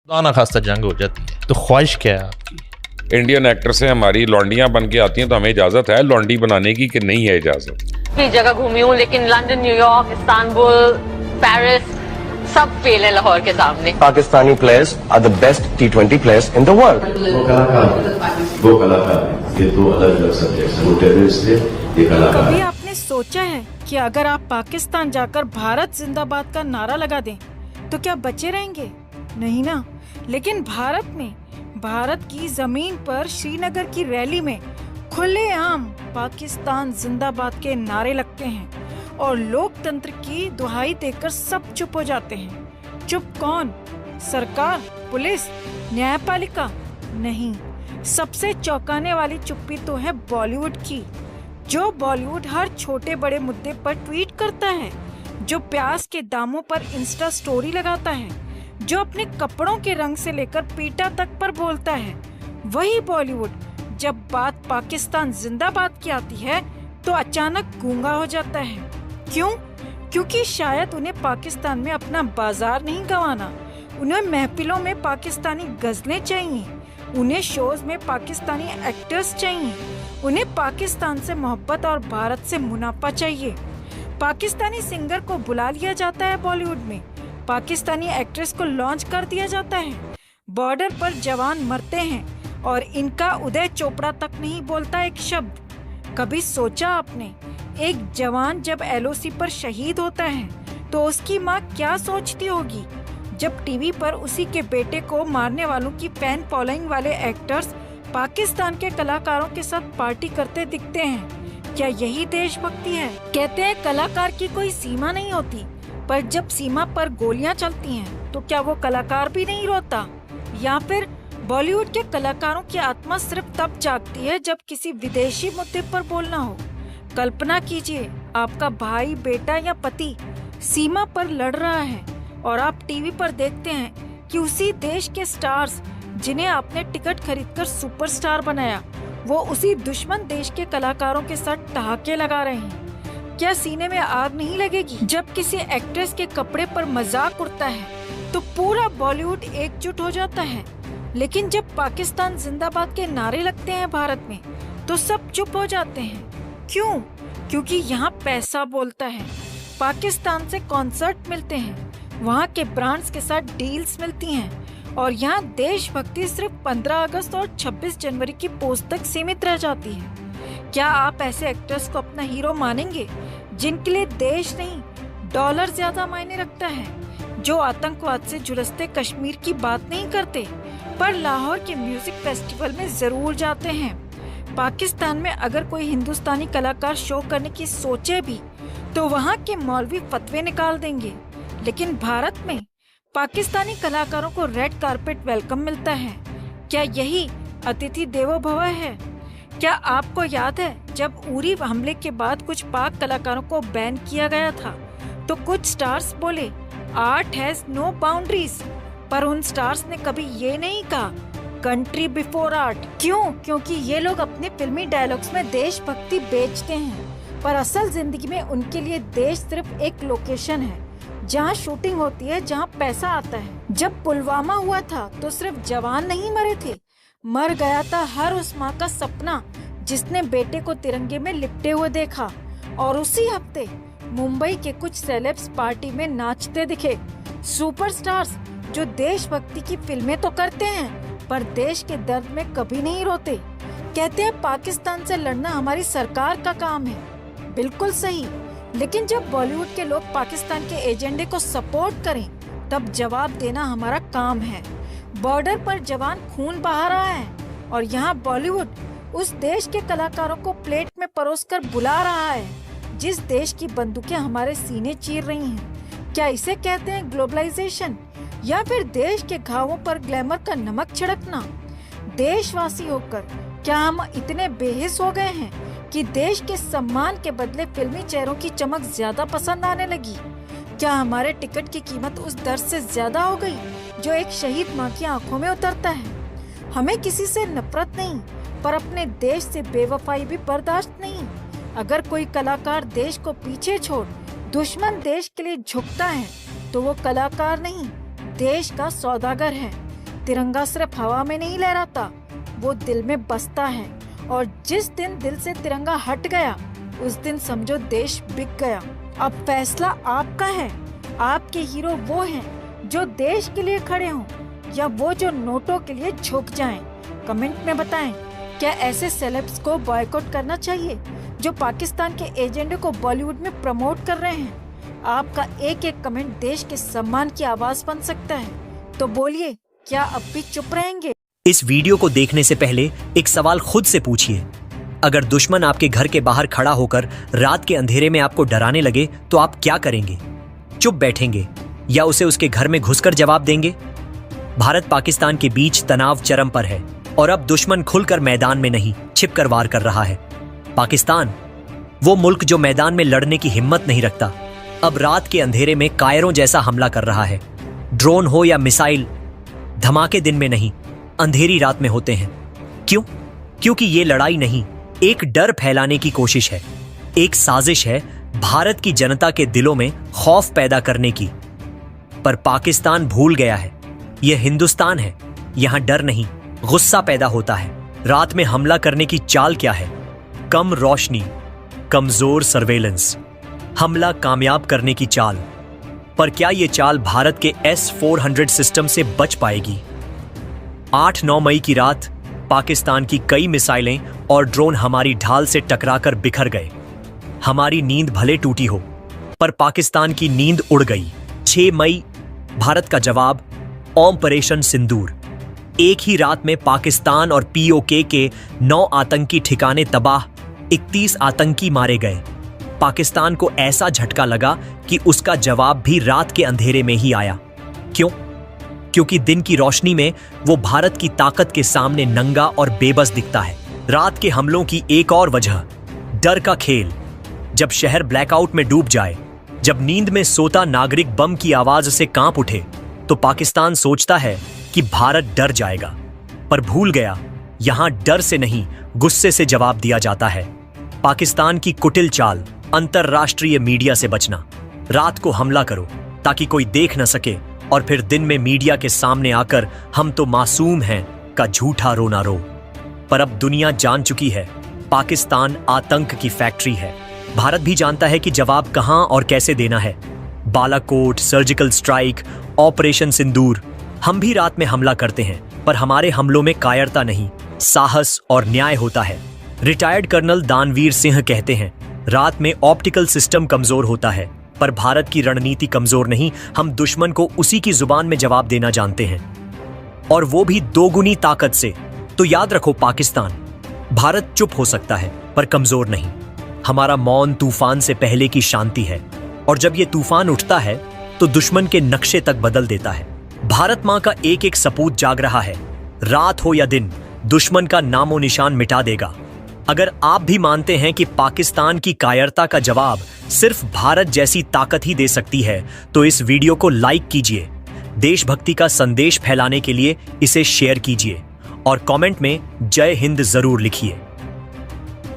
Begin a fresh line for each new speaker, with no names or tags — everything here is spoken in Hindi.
ना खास्ता जंग हो जाती है, तो ख्वाहिश क्या है आपकी?
इंडियन एक्टर से हमारी लौंडियां बन के आती हैं तो हमें इजाजत है लौंडी बनाने की कि नहीं है इजाजत?
कई जगह घूमी हूँ, लेकिन लंदन, न्यूयॉर्क, इस्तांबुल, पेरिस सब फेल है लाहौर के सामने।
Pakistani players are the best T20 players in the world.
वो कलाकार ये दो अलग अलग सब्जेक्ट हैं। वो टेररिस्ट थे, ये कलाकार।
कभी आपने सोचा है कि अगर आप पाकिस्तान जाकर भारत जिंदाबाद का नारा लगा दें तो क्या बचे रहेंगे? नहीं ना। लेकिन भारत की जमीन पर श्रीनगर की रैली में खुलेआम पाकिस्तान जिंदाबाद के नारे लगते हैं और लोकतंत्र की दुहाई देकर सब चुप हो जाते हैं। चुप कौन? सरकार, पुलिस, न्यायपालिका? नहीं, सबसे चौंकाने वाली चुप्पी तो है बॉलीवुड की। जो बॉलीवुड हर छोटे बड़े मुद्दे पर ट्वीट करता है, जो प्याज के दामों पर इंस्टा स्टोरी लगाता है, जो अपने कपड़ों के रंग से लेकर पीटा तक पर बोलता है, वही बॉलीवुड जब बात पाकिस्तान जिंदाबाद की आती है तो अचानक गूंगा हो जाता है। क्यों? क्योंकि शायद उन्हें पाकिस्तान में अपना बाजार नहीं गंवाना। उन्हें महफिलों में पाकिस्तानी गजलें चाहिए, उन्हें शोज में पाकिस्तानी एक्टर्स चाहिए, उन्हें पाकिस्तान से मोहब्बत और भारत से मुनाफा चाहिए। पाकिस्तानी सिंगर को बुला लिया जाता है बॉलीवुड में, पाकिस्तानी एक्ट्रेस को लॉन्च कर दिया जाता है, बॉर्डर पर जवान मरते हैं और इनका उदय चोपड़ा तक नहीं बोलता एक शब्द। कभी सोचा आपने, एक जवान जब एलओसी पर शहीद होता है तो उसकी माँ क्या सोचती होगी जब टीवी पर उसी के बेटे को मारने वालों की फैन फॉलोइंग वाले एक्टर्स पाकिस्तान के कलाकारों के साथ पार्टी करते दिखते हैं? क्या यही देशभक्ति है? कहते हैं कलाकार की कोई सीमा नहीं होती, पर जब सीमा पर गोलियां चलती हैं तो क्या वो कलाकार भी नहीं रोता? या फिर बॉलीवुड के कलाकारों की आत्मा सिर्फ तब जागती है जब किसी विदेशी मुद्दे पर बोलना हो? कल्पना कीजिए, आपका भाई, बेटा या पति सीमा पर लड़ रहा है और आप टीवी पर देखते हैं कि उसी देश के स्टार्स जिन्हें आपने टिकट खरीदकर सुपरस्टार बनाया, वो उसी दुश्मन देश के कलाकारों के साथ ठहाके लगा रहे हैं। क्या सीने में आग नहीं लगेगी? जब किसी एक्ट्रेस के कपड़े पर मजाक उड़ता है तो पूरा बॉलीवुड एकजुट हो जाता है, लेकिन जब पाकिस्तान जिंदाबाद के नारे लगते हैं भारत में तो सब चुप हो जाते हैं। क्यों? क्योंकि यहाँ पैसा बोलता है। पाकिस्तान से कॉन्सर्ट मिलते हैं, वहाँ के ब्रांड्स के साथ डील्स मिलती हैं और यहाँ देशभक्ति सिर्फ 15 अगस्त और 26 जनवरी की पोस्ट तक सीमित रह जाती है। क्या आप ऐसे एक्टर्स को अपना हीरो मानेंगे जिनके लिए देश नहीं डॉलर ज्यादा मायने रखता है, जो आतंकवाद से झुलसते कश्मीर की बात नहीं करते पर लाहौर के म्यूजिक फेस्टिवल में जरूर जाते हैं? पाकिस्तान में अगर कोई हिंदुस्तानी कलाकार शो करने की सोचे भी तो वहाँ के मौलवी फतवे निकाल देंगे, लेकिन भारत में पाकिस्तानी कलाकारों को रेड कारपेट वेलकम मिलता है। क्या यही अतिथि देवो भव है? क्या आपको याद है जब उरी हमले के बाद कुछ पाक कलाकारों को बैन किया गया था तो कुछ स्टार्स बोले आर्ट हैज नो बाउंड्रीज, पर उन स्टार्स ने कभी ये नहीं कहा कंट्री बिफोर आर्ट। क्यों? क्योंकि ये लोग अपने फिल्मी डायलॉग्स में देशभक्ति बेचते हैं, पर असल जिंदगी में उनके लिए देश सिर्फ एक लोकेशन है जहाँ शूटिंग होती है, जहाँ पैसा आता है। जब पुलवामा हुआ था तो सिर्फ जवान नहीं मरे थे, मर गया था हर उस माँ का सपना जिसने बेटे को तिरंगे में लिपटे हुए देखा। और उसी हफ्ते मुंबई के कुछ सेलेब्स पार्टी में नाचते दिखे, सुपरस्टार्स जो देशभक्ति की फिल्में तो करते हैं पर देश के दर्द में कभी नहीं रोते। कहते हैं पाकिस्तान से लड़ना हमारी सरकार का काम है। बिल्कुल सही, लेकिन जब बॉलीवुड के लोग पाकिस्तान के एजेंडे को सपोर्ट करें तब जवाब देना हमारा काम है। बॉर्डर पर जवान खून बहा रहा है और यहाँ बॉलीवुड उस देश के कलाकारों को प्लेट में परोसकर बुला रहा है जिस देश की बंदूकें हमारे सीने चीर रही हैं। क्या इसे कहते हैं ग्लोबलाइजेशन या फिर देश के घावों पर ग्लैमर का नमक छिड़कना? देशवासी होकर क्या हम इतने बेहिस हो गए हैं कि देश के सम्मान के बदले फिल्मी चेहरों की चमक ज्यादा पसंद आने लगी? क्या हमारे टिकट की कीमत उस दर्द से ज्यादा हो गई जो एक शहीद माँ की आंखों में उतरता है? हमें किसी से नफरत नहीं, पर अपने देश से बेवफाई भी बर्दाश्त नहीं। अगर कोई कलाकार देश को पीछे छोड़ दुश्मन देश के लिए झुकता है तो वो कलाकार नहीं, देश का सौदागर है। तिरंगा सिर्फ हवा में नहीं लहराता, वो दिल में बसता है। और जिस दिन दिल से तिरंगा हट गया, उस दिन समझो देश बिक गया। अब फैसला आपका है। आपके हीरो वो हैं जो देश के लिए खड़े हों, या वो जो नोटों के लिए झुक जाएं। कमेंट में बताएं, क्या ऐसे सेलेब्स को बॉयकॉट करना चाहिए जो पाकिस्तान के एजेंडे को बॉलीवुड में प्रमोट कर रहे हैं? आपका एक एक कमेंट देश के सम्मान की आवाज बन सकता है। तो बोलिए, क्या अब भी चुप रहेंगे?
इस वीडियो को देखने से पहले एक सवाल खुद से पूछिए। अगर दुश्मन आपके घर के बाहर खड़ा होकर रात के अंधेरे में आपको डराने लगे तो आप क्या करेंगे? चुप बैठेंगे या उसे उसके घर में घुसकर जवाब देंगे? भारत पाकिस्तान के बीच तनाव चरम पर है और अब दुश्मन खुलकर मैदान में नहीं, छिपकर वार कर रहा है। पाकिस्तान, वो मुल्क जो मैदान में लड़ने की हिम्मत नहीं रखता, अब रात के अंधेरे में कायरों जैसा हमला कर रहा है। ड्रोन हो या मिसाइल, धमाके दिन में नहीं, अंधेरी रात में होते हैं। क्यों? क्योंकि ये लड़ाई नहीं, एक डर फैलाने की कोशिश है, एक साजिश है भारत की जनता के दिलों में खौफ पैदा करने की। पर पाकिस्तान भूल गया है, यह हिंदुस्तान है, यहां डर नहीं, गुस्सा पैदा होता है। रात में हमला करने की चाल क्या है? कम रोशनी, कमजोर सर्वेलेंस, हमला कामयाब करने की चाल। पर क्या यह चाल भारत के S-400 सिस्टम से बच पाएगी? 8-9 मई की रात पाकिस्तान की कई मिसाइलें और ड्रोन हमारी ढाल से टकराकर बिखर गए। हमारी नींद भले टूटी हो, पर पाकिस्तान की नींद उड़ गई। 6 मई भारत का जवाब, ऑपरेशन सिंदूर। एक ही रात में पाकिस्तान और POK के 9 आतंकी ठिकाने तबाह, 31 आतंकी मारे गए। पाकिस्तान को ऐसा झटका लगा कि उसका जवाब भी रात के अंधेरे में ही आया। क्यों? क्योंकि दिन की रोशनी में वो भारत की ताकत के सामने नंगा और बेबस दिखता है। रात के हमलों की एक और वजह, डर का खेल। जब शहर ब्लैकआउट में डूब जाए, जब नींद में सोता नागरिक बम की आवाज से कांप उठे, तो पाकिस्तान सोचता है कि भारत डर जाएगा। पर भूल गया, यहां डर से नहीं, गुस्से से जवाब दिया जाता है। पाकिस्तान की कुटिल चाल, अंतरराष्ट्रीय मीडिया से बचना। रात को हमला करो ताकि कोई देख न सके, और फिर दिन में मीडिया के सामने आकर हम तो मासूम हैं का झूठा रोना रो। पर अब दुनिया जान चुकी है, पाकिस्तान आतंक की फैक्ट्री है। भारत भी जानता है कि जवाब कहां और कैसे देना है। बालाकोट, सर्जिकल स्ट्राइक, ऑपरेशन सिंदूर। हम भी रात में हमला करते हैं, पर हमारे हमलों में कायरता नहीं, साहस और न्याय होता है। रिटायर्ड कर्नल दानवीर सिंह कहते हैं, रात में ऑप्टिकल सिस्टम कमजोर होता है, पर भारत की रणनीति कमजोर नहीं, हम दुश्मन को उसी की जुबान में जवाब देना जानते हैं, और वो भी दोगुनी ताकत से। तो याद रखो पाकिस्तान, भारत चुप हो सकता है पर कमजोर नहीं। हमारा मौन तूफान से पहले की शांति है, और जब ये तूफान उठता है तो दुश्मन के नक्शे तक बदल देता है। भारत मां का एक एक सपूत जाग रहा है, रात हो या दिन, दुश्मन का नामो निशान मिटा देगा। अगर आप भी मानते हैं कि पाकिस्तान की कायरता का जवाब सिर्फ भारत जैसी ताकत ही दे सकती है, तो इस वीडियो को लाइक कीजिए, देशभक्ति का संदेश फैलाने के लिए इसे शेयर कीजिए, और कमेंट में जय हिंद जरूर लिखिए।